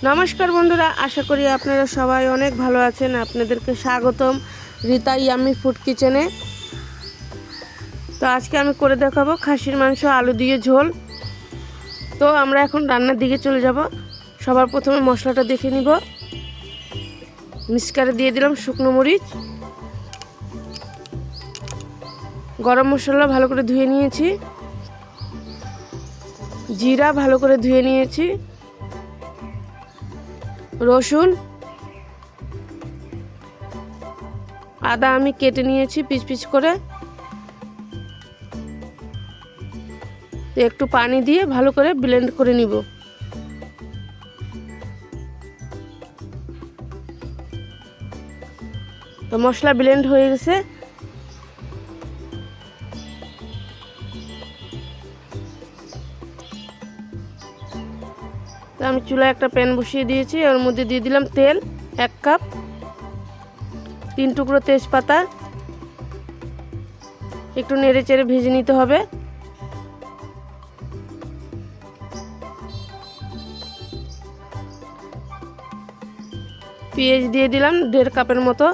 নমস্কার বন্ধুরা, আশা করি আপনারা সবাই অনেক ভালো আছেন। আপনাদেরকে স্বাগতম রীতা ইয়াম্মি ফুড কিচেনে। তো আজকে আমি করে দেখাবো খাসির মাংস আলু দিয়ে ঝোল। তো আমরা এখন রান্নার দিকে চলে যাব। সবার প্রথমে মশলাটা দেখে নিব। মিক্সচারে দিয়ে দিলাম শুকনো মরিচ, গরম মশলা ভালো করে ধুয়ে নিয়েছি, জিরা ভালো করে ধুয়ে নিয়েছি, রসুন, আদা আমি কেটে নিয়েছি পিস পিস করে। একটু পানি দিয়ে ভালো করে ব্লেন্ড করে নিব। তো মশলা ব্লেন্ড হয়ে গেছে। তো আমি চুলায় একটা প্যান বসিয়ে দিয়েছি, ওর মধ্যে দিয়ে দিলাম তেল 1 কাপ, 3 টুকরো তেজপাতা, একটু নেড়ে চেড়ে ভেজে নিতে হবে। পেঁয়াজ দিয়ে দিলাম 1.5 কাপের মতো।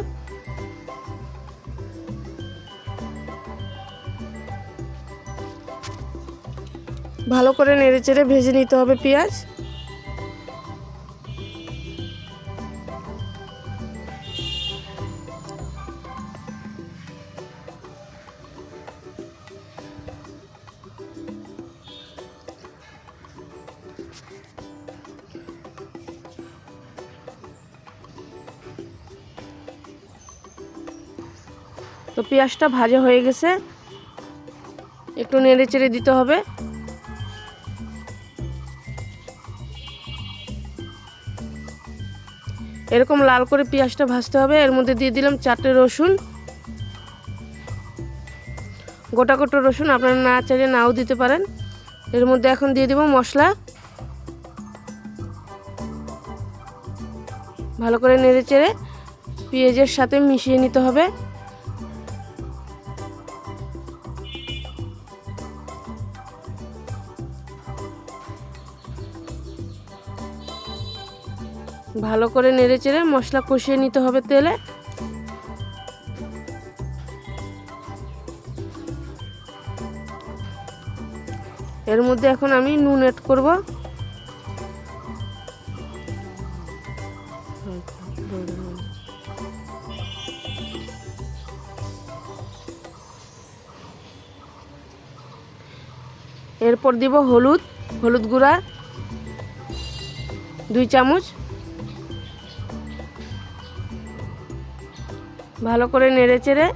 ভালো করে নেড়ে চেড়ে ভেজে নিতে হবে পেঁয়াজ। তো পেঁয়াজটা ভাজা হয়ে গেছে, একটু নেড়ে চেড়ে দিতে হবে। এরকম লাল করে পেঁয়াজটা ভাজতে হবে। এর মধ্যে দিয়ে দিলাম 4টে রসুন, গোটা গোটা রসুন, আপনারা না চাইলে নাও দিতে পারেন। এর মধ্যে এখন দিয়ে দিব মশলা, ভালো করে নেড়ে চেড়ে পেঁয়াজের সাথে মিশিয়ে নিতে হবে। ভালো করে নেড়ে চেড়ে মশলা কষিয়ে নিতে হবে তেলে। এর মধ্যে এখন আমি নুন অ্যাড করব। এরপর দিব হলুদ গুঁড়া 2 চামচ। ভালো করে নেড়ে চেড়ে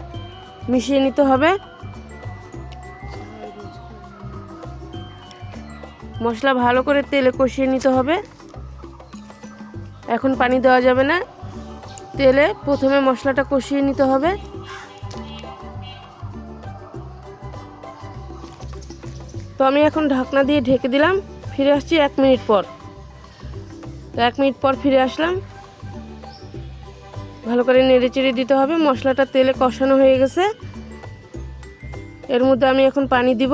মিশিয়ে নিতে হবে। মশলা ভালো করে তেলে কষিয়ে নিতে হবে। এখন পানি দেওয়া যাবে না, তেলে প্রথমে মশলাটা কষিয়ে নিতে হবে। তো আমি এখন ঢাকনা দিয়ে ঢেকে দিলাম। ফিরে আসছি 1 মিনিট পর। তো 1 মিনিট পর ফিরে আসলাম। ভালো করে নেড়ে চেড়ে দিতে হবে। মশলাটা তেলে কষানো হয়ে গেছে। এর মধ্যে আমি এখন পানি দিব।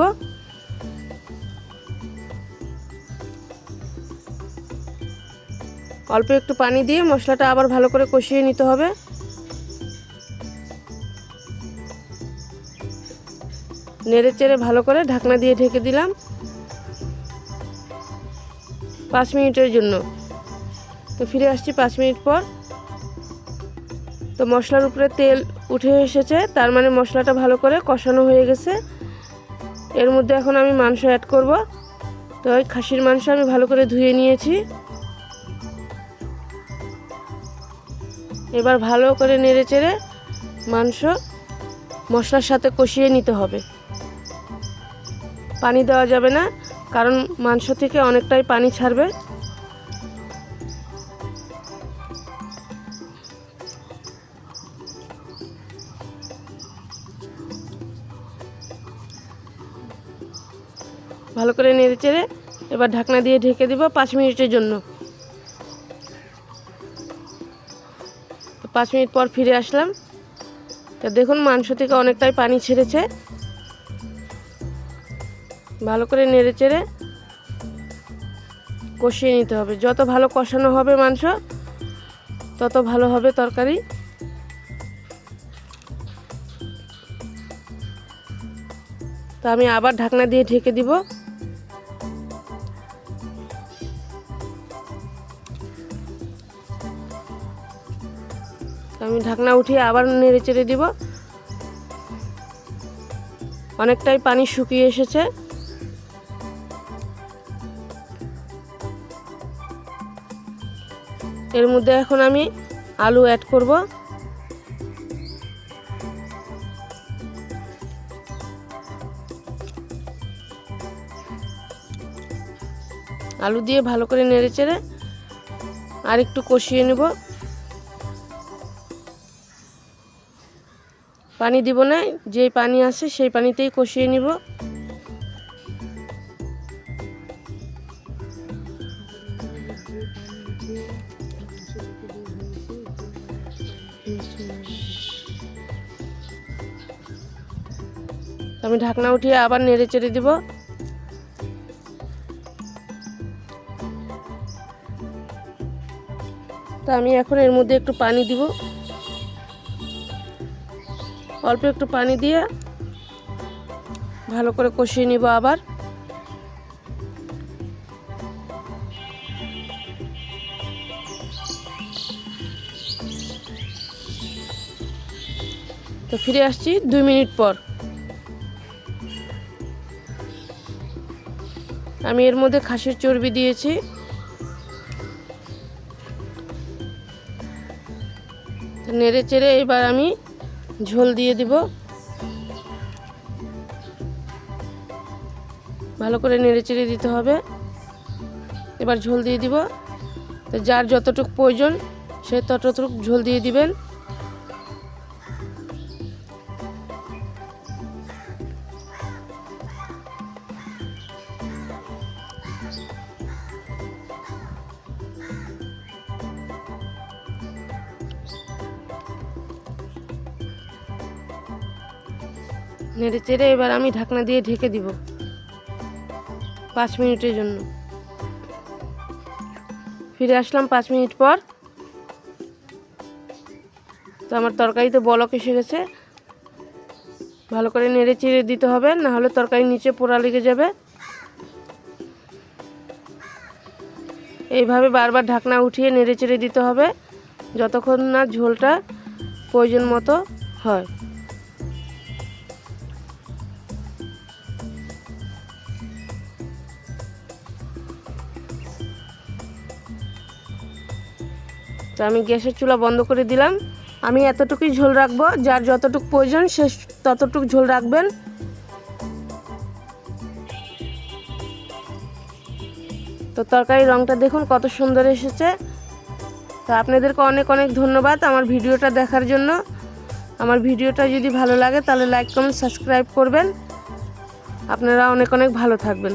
অল্প একটু পানি দিয়ে মশলাটা আবার ভালো করে কষিয়ে নিতে হবে। নেড়ে চেড়ে ভালো করে ঢাকনা দিয়ে ঢেকে দিলাম 5 মিনিটের জন্য। তো ফিরে আসছি 5 মিনিট পর। তো মশলার উপরে তেল উঠে এসেছে, তার মানে মশলাটা ভালো করে কষানো হয়ে গেছে। এর মধ্যে এখন আমি মাংস অ্যাড করব। তো ওই খাসির মাংস আমি ভালো করে ধুয়ে নিয়েছি। এবার ভালো করে নেড়ে চেড়ে মাংস মশলার সাথে কষিয়ে নিতে হবে। পানি দেওয়া যাবে না, কারণ মাংস থেকে অনেকটাই পানি ছাড়বে। ভালো করে নেড়ে চেড়ে এবার ঢাকনা দিয়ে ঢেকে দিব 5 মিনিটের জন্য। তো 5 মিনিট পর ফিরে আসলাম। তো দেখুন মাংস থেকে অনেকটাই পানি ছেড়েছে। ভালো করে নেড়ে চেড়ে কষিয়ে নিতে হবে। যত ভালো কষানো হবে মাংস তত ভালো হবে তরকারি। তো আমি আবার ঢাকনা দিয়ে ঢেকে দিব। আমি ঢাকনা উঠিয়ে আবার নেড়ে চেড়ে দিব। অনেকটাই পানি শুকিয়ে এসেছে। এর মধ্যে এখন আমি আলু অ্যাড করব। আলু দিয়ে ভালো করে নেড়ে চেড়ে আর একটু কষিয়ে নেব। পানি দিব না, যেই পানি আছে সেই পানিতেই কষিয়ে নিব। আমি ঢাকনা উঠিয়ে আবার নেড়ে চেড়ে দিব। তো আমি এখন এর মধ্যে একটু পানি দিব। অল্প একটু পানি দিয়ে ভালো করে কষিয়ে নিব আবার। তো ফিরে আসছি 2 মিনিট পর। আমি এর মধ্যে খাসির চর্বি দিয়েছি। নেড়ে চেড়ে এবার আমি ঝোল দিয়ে দিব। ভালো করে নেড়ে চেড়ে দিতে হবে। এবার ঝোল দিয়ে দিব। তো যার যতটুকু প্রয়োজন সে ততটুকু ঝোল দিয়ে দিবেন। নেড়ে চেড়ে এবার আমি ঢাকনা দিয়ে ঢেকে দিব 5 মিনিটের জন্য। ফিরে আসলাম 5 মিনিট পর। তো আমার তরকারিতে বলক এসে গেছে। ভালো করে নেড়ে চেড়ে দিতে হবে, না হলে তরকারি নিচে পোড়া লেগে যাবে। এইভাবে বারবার ঢাকনা উঠিয়ে নেড়ে চেড়ে দিতে হবে যতক্ষণ না ঝোলটা প্রয়োজন মতো হয়। তো আমি গ্যাসের চুলা বন্ধ করে দিলাম। আমি এতটুকুই ঝোল রাখবো, যার যতটুকু প্রয়োজন সে ততটুকু ঝোল রাখবেন। তো তরকারির রঙটা দেখুন কত সুন্দর এসেছে। তো আপনাদেরকে অনেক অনেক ধন্যবাদ আমার ভিডিওটা দেখার জন্য। আমার ভিডিওটা যদি ভালো লাগে তাহলে লাইক কমেন্ট সাবস্ক্রাইব করবেন। আপনারা অনেক অনেক ভালো থাকবেন।